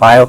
5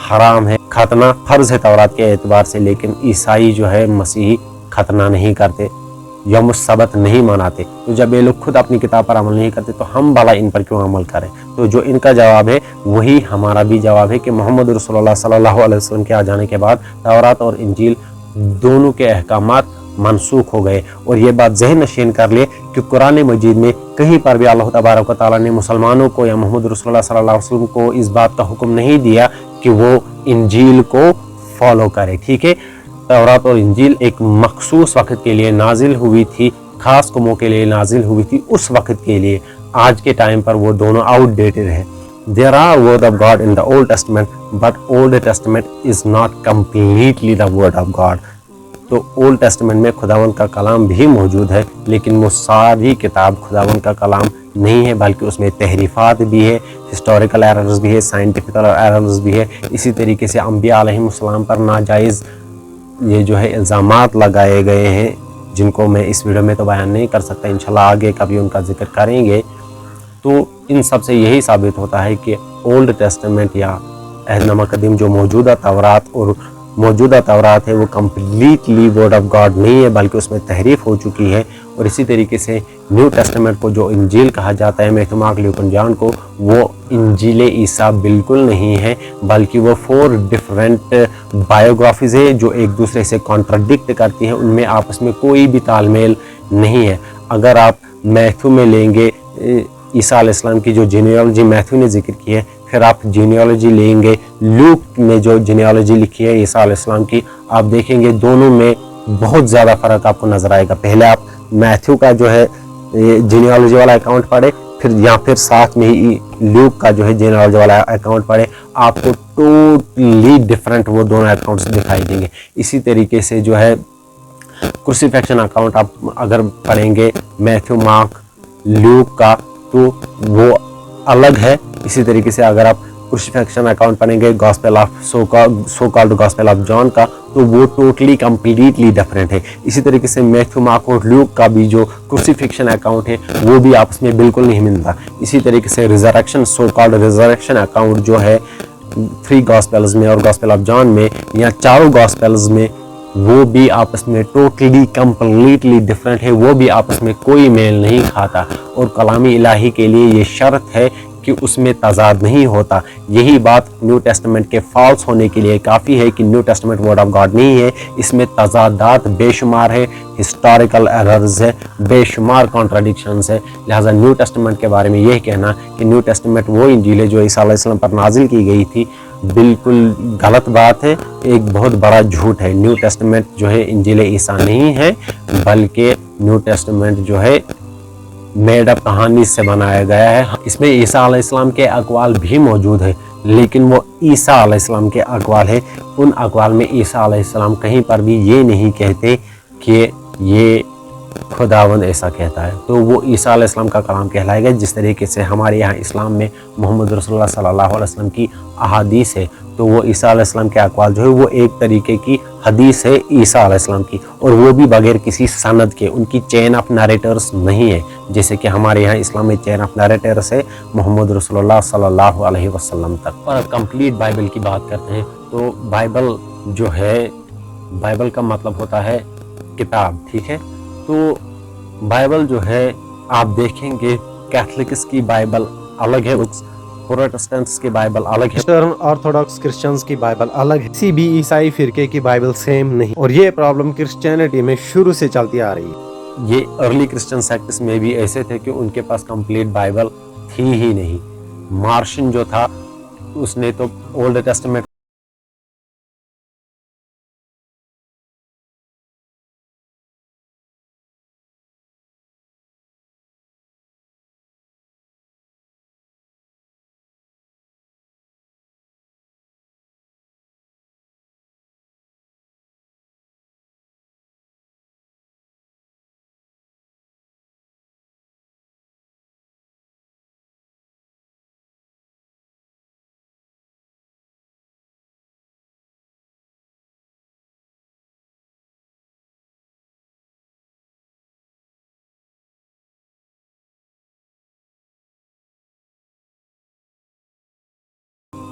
حرام ہے, ختنہ فرض ہے تورات کے اعتبار سے, لیکن عیسائی جو ہے مسیحی ختنہ نہیں کرتے, یوم السبت نہیں مناتے. تو جب یہ لوگ خود اپنی کتاب پر عمل نہیں کرتے تو ہم بھلا ان پر کیوں عمل کریں؟ تو جو ان کا جواب ہے وہی ہمارا بھی جواب ہے کہ محمد رسول اللہ صلی اللہ علیہ وسلم کے آ جانے کے بعد تورات اور انجیل دونوں کے احکامات منسوخ ہو گئے. اور یہ بات ذہن نشین کر لے کہ قرآن مجید میں کہیں پر بھی اللہ تبارک و تعالیٰ نے مسلمانوں کو یا محمد رسول اللہ صلی اللہ علیہ وسلم کو اس بات کا حکم نہیں دیا کہ وہ انجیل کو فالو کرے. ٹھیک ہے, تورات اور انجیل ایک مخصوص وقت کے لیے نازل ہوئی تھی, خاص قوموں کے لیے نازل ہوئی تھی اس وقت کے لیے. آج کے ٹائم پر وہ دونوں آؤٹ ڈیٹڈ ہے. There are word of God in the Old Testament, but Old Testament is not completely the word of God. تو اولڈ ٹیسٹمنٹ میں خداوند کا کلام بھی موجود ہے, لیکن وہ ساری کتاب خداوند کا کلام نہیں ہے, بلکہ اس میں تحریفات بھی ہے, ہسٹوریکل ایررز بھی ہے, سائنٹیفیکل ایررز بھی ہے. اسی طریقے سے انبیاء علیہ السلام پر ناجائز یہ جو ہے الزامات لگائے گئے ہیں, جن کو میں اس ویڈیو میں تو بیان نہیں کر سکتا, انشاءاللہ آگے کبھی ان کا ذکر کریں گے. تو ان سب سے یہی ثابت ہوتا ہے کہ اولڈ ٹیسٹمنٹ یا عہد نامہ قدیم جو موجودہ تورات ہے وہ کمپلیٹلی ورڈ آف گاڈ نہیں ہے, بلکہ اس میں تحریف ہو چکی ہے. اور اسی طریقے سے نیو ٹیسٹمنٹ کو جو انجیل کہا جاتا ہے میتھیو مارک لیوک جان کو, وہ انجیل عیسیٰ بالکل نہیں ہے, بلکہ وہ 4 ڈفرینٹ بایوگرافیز ہے جو ایک دوسرے سے کانٹراڈکٹ کرتی ہیں. ان میں آپس میں کوئی بھی تال میل نہیں ہے. اگر آپ میتھیو میں لیں گے عیسیٰ علیہ السلام کی جو جینیالوجی میتھیو نے ذکر کی ہے, پھر آپ جینیالوجی لیں گے لوک نے جو جینیالوجی لکھی ہے عیسیٰ علیہ السلام کی, آپ دیکھیں گے دونوں میں بہت زیادہ فرق آپ کو نظر آئے گا. پہلے آپ میتھیو کا جو ہے جینیالوجی والا اکاؤنٹ پڑھے, پھر ساتھ میں ہی لوک کا جو ہے جینیالوجی والا اکاؤنٹ پڑھے, آپ کو ٹوٹلی ڈفرینٹ وہ دونوں اکاؤنٹس دکھائی دیں گے. اسی طریقے سے جو ہے کروسیفیکشن اکاؤنٹ آپ اگر پڑھیں گے میتھیو مارک لوک کا تو وہ الگ ہے. اسی طریقے سے اگر آپ کروسیفیکشن اکاؤنٹ پڑھیں گے gospel of so called gospel of John کا تو وہ ٹوٹلی کمپلیٹلی ڈفرینٹ ہے. اسی طریقے سے میتھیو مارک اور لوک کا بھی جو کروسیفیکشن اکاؤنٹ ہے وہ بھی آپس میں بالکل نہیں ملتا. اسی طریقے سے resurrection so called resurrection account جو ہے 3 گاسپلز میں اور گاسپل آف جان میں یا چاروں گاسپلز میں, وہ بھی آپس میں ٹوٹلی کمپلیٹلی ڈفرینٹ ہے, وہ بھی آپس میں کوئی میل نہیں کھاتا. اور کلام الہی کے لیے یہ شرط ہے کہ اس میں تضاد نہیں ہوتا. یہی بات نیو ٹیسٹمنٹ کے فالس ہونے کے لیے کافی ہے کہ new testament word of God نہیں ہے. اس میں تضادات بے شمار ہے, ہسٹوریکل ایررز ہے, بے شمار کانٹراڈکشنز ہے. لہٰذا نیو ٹیسٹمنٹ کے بارے میں یہ کہنا کہ نیو ٹیسٹمنٹ وہ انجیل ہے جو عیسیٰ علیہ السلام پر نازل کی گئی تھی, بالکل غلط بات ہے, ایک بہت بڑا جھوٹ ہے. نیو ٹیسٹمنٹ جو ہے انجیل عیسیٰ نہیں ہے, بلکہ نیو ٹیسٹمنٹ جو ہے میڈ اپ کہانی سے بنایا گیا ہے. اس میں عیسیٰ علیہ السلام کے اقوال بھی موجود ہیں, لیکن وہ عیسیٰ علیہ السلام کے اقوال ہیں. ان اقوال میں عیسیٰ علیہ السلام کہیں پر بھی یہ نہیں کہتے کہ یہ خداوند ایسا کہتا ہے, تو وہ عیسیٰ علیہ السلام کا کلام کہلائے گا. جس طریقے سے ہمارے یہاں اسلام میں محمد رسول اللہ صلی اللہ علیہ وسلم کی احادیث ہے, تو وہ عیسیٰ علیہ السلام کے اقوال جو ہے وہ ایک طریقے کی حدیث ہے عیسیٰ علیہ السلام کی, اور وہ بھی بغیر کسی سند کے, ان کی چین آف نریٹرز نہیں ہے. جیسے کہ ہمارے یہاں اسلام میں چین آف نریٹرز ہے محمد رسول اللہ صلی اللہ علیہ وسلم تک. اور کمپلیٹ بائبل کی بات کرتے ہیں تو بائبل جو ہے, بائبل کا مطلب ہوتا ہے کتاب. ٹھیک ہے, تو بائبل جو ہے آپ دیکھیں گے کیتھولکس کی بائبل الگ ہے, پروٹسٹنٹس کی بائبل الگ ہے, ایسٹرن آرتھوڈاکس کرسچنز کی بائبل الگ ہے, کسی بھی عیسائی فرقے کی بائبل سیم نہیں. اور یہ پرابلم کرسچینٹی میں شروع سے چلتی آ رہی ہے. یہ ارلی کرسچن سیکٹس میں بھی ایسے تھے کہ ان کے پاس کمپلیٹ بائبل تھی ہی نہیں. مارشن جو تھا اس نے تو اولڈ ٹیسٹمنٹ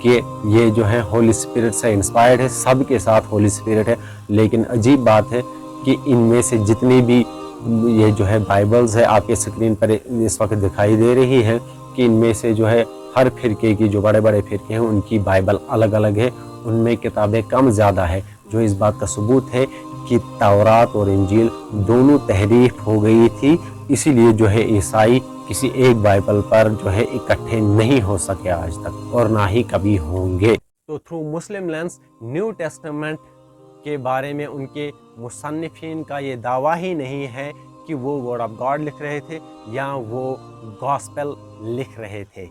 کہ یہ جو ہے ہولی اسپرٹ سے انسپائرڈ ہے، سب کے ساتھ ہولی اسپرٹ ہے، لیکن عجیب بات ہے کہ ان میں سے جتنی بھی یہ جو ہے بائبلز ہے آپ کے اسکرین پر اس وقت دکھائی دے رہی ہے کہ ان میں سے جو ہے ہر فرقے کی جو بڑے بڑے فرقے ہیں ان کی بائبل الگ الگ ہے، ان میں کتابیں کم زیادہ ہے، جو اس بات کا ثبوت ہے کہ تورات اور انجیل دونوں تحریف ہو گئی تھی، اسی لیے جو ہے عیسائی کسی ایک بائبل پر جو ہے اکٹھے نہیں ہو سکے آج تک، اور نہ ہی کبھی ہوں گے۔ تو تھرو مسلم لینس نیو ٹیسٹمنٹ کے بارے میں ان کے مصنفین کا یہ دعویٰ ہی نہیں ہے کہ وہ ورڈ آف گاڈ لکھ رہے تھے یا وہ گاسپل لکھ رہے تھے۔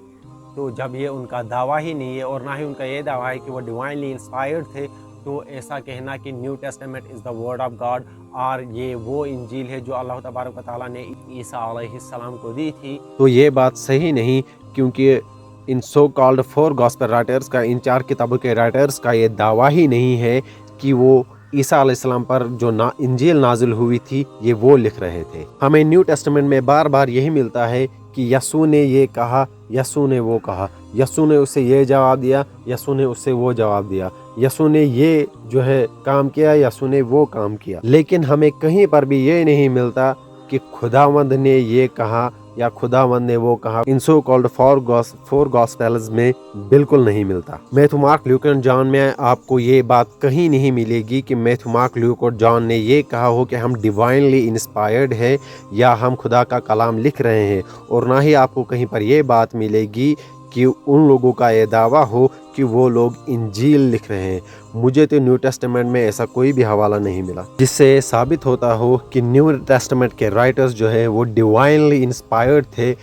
تو جب یہ ان کا دعویٰ ہی نہیں ہے اور نہ ہی ان کا یہ دعویٰ ہے کہ وہ ڈیوائنلی انسپائرڈ تھے، تو ایسا کہنا کہ new testament is the word of God اور یہ وہ انجیل ہے جو اللہ تبارک و تعالیٰ نے عیسیٰ علیہ السلام کو دی تھی، تو یہ بات صحیح نہیں، کیونکہ ان سو کالڈ 4 گاسپل رائٹرز کا، ان 4 کتابوں کے رائٹرز کا یہ دعویٰ ہی نہیں ہے کہ وہ عیسیٰ علیہ السلام پر جو انجیل نازل ہوئی تھی یہ وہ لکھ رہے تھے۔ ہمیں نیو ٹیسٹمنٹ میں بار بار یہی ملتا ہے کہ یسوع نے یہ کہا، یسوع نے وہ کہا، یسوع نے اسے یہ جواب دیا، یسوع نے اسے وہ جواب دیا، یسوع نے یہ جو ہے کام کیا، یسوع نے وہ کام کیا، لیکن ہمیں کہیں پر بھی یہ نہیں ملتا کہ خداوند نے یہ کہا یا خداوند نے وہ کہا۔ ان سو کالڈ 4 گاسپلز میں بالکل نہیں ملتا۔ میتھو مارک لیوک اور جان میں آپ کو یہ بات کہیں نہیں ملے گی کہ میتھو مارک لیوک اور جان نے یہ کہا ہو کہ ہم ڈیوائنلی انسپائرڈ ہیں یا ہم خدا کا کلام لکھ رہے ہیں، اور نہ ہی آپ کو کہیں پر یہ بات ملے گی کہ ان لوگوں کا یہ دعویٰ ہو کہ وہ لوگ انجیل لکھ رہے ہیں۔ مجھے تو نیو ٹیسٹمنٹ میں ایسا کوئی بھی حوالہ نہیں ملا جس سے ثابت ہوتا ہو کہ نیو ٹیسٹمنٹ کے رائٹرز جو ہے وہ ڈیوائنلی انسپائرڈ تھے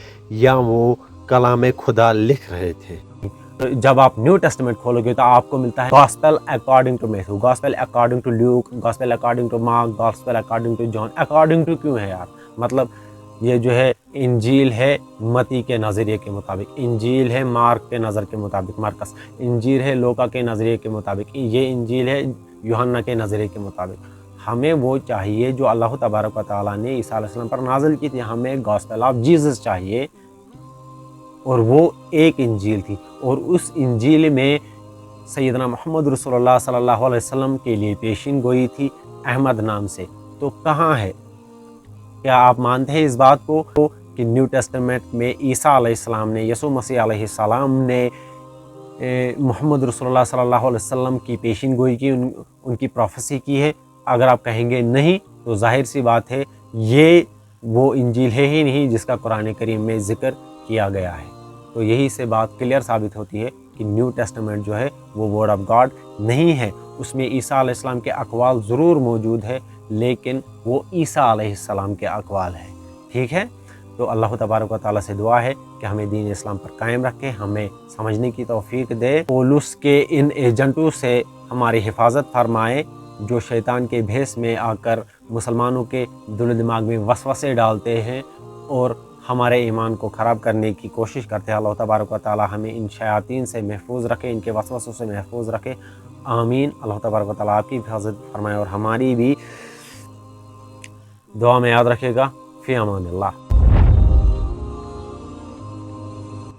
یا وہ کلام خدا لکھ رہے تھے۔ جب آپ نیو ٹیسٹمنٹ کھولو گے تو آپ کو ملتا ہے gospel according to Matthew, gospel according to Luke, gospel according to Mark, gospel according to John. According to کیوں ہے یار؟ مطلب یہ جو ہے انجیل ہے متی کے نظریے کے مطابق، انجیل ہے مارک کے نظر کے مطابق مارکس، انجیل ہے لوکا کے نظریے کے مطابق، یہ انجیل ہے یوحنا کے نظریے کے مطابق۔ ہمیں وہ چاہیے جو اللہ تبارک و تعالیٰ نے عیسیٰ علیہ السلام پر نازل کی تھی، ہمیں گاسپل آف جیزس چاہیے، اور وہ ایک انجیل تھی، اور اس انجیل میں سیدنا محمد رسول اللہ صلی اللہ علیہ وسلم کے لیے پیشین گوئی تھی احمد نام سے۔ تو کہاں ہے؟ کیا آپ مانتے ہیں اس بات کو کہ نیو ٹیسٹمنٹ میں عیسیٰ علیہ السلام نے، یسوع مسیح علیہ السلام نے محمد رسول اللہ صلی اللہ علیہ وسلم کی پیشین گوئی کی، ان کی پروفیسی کی ہے؟ اگر آپ کہیں گے نہیں تو ظاہر سی بات ہے یہ وہ انجیل ہے ہی نہیں جس کا قرآن کریم میں ذکر کیا گیا ہے۔ تو یہی سے بات کلیئر ثابت ہوتی ہے کہ نیو ٹیسٹمنٹ جو ہے وہ ورڈ آف گاڈ نہیں ہے۔ اس میں عیسیٰ علیہ السلام کے اقوال ضرور موجود ہے، لیکن وہ عیسیٰ علیہ السلام کے اقوال ہیں۔ ٹھیک ہے؟ تو اللہ تبارک و تعالیٰ سے دعا ہے کہ ہمیں دین اسلام پر قائم رکھے، ہمیں سمجھنے کی توفیق دے، پولس کے ان ایجنٹوں سے ہماری حفاظت فرمائے جو شیطان کے بھیس میں آ کر مسلمانوں کے دل و دماغ میں وسوسے ڈالتے ہیں اور ہمارے ایمان کو خراب کرنے کی کوشش کرتے ہیں۔ اللہ تبارک و تعالیٰ ہمیں ان شیاطین سے محفوظ رکھے، ان کے وسوسوں سے محفوظ رکھے، آمین۔ اللہ تبارک و تعالیٰ آپ کی حفاظت فرمائے اور ہماری بھی دعا میں یاد رکھے گا۔ فی امان اللہ۔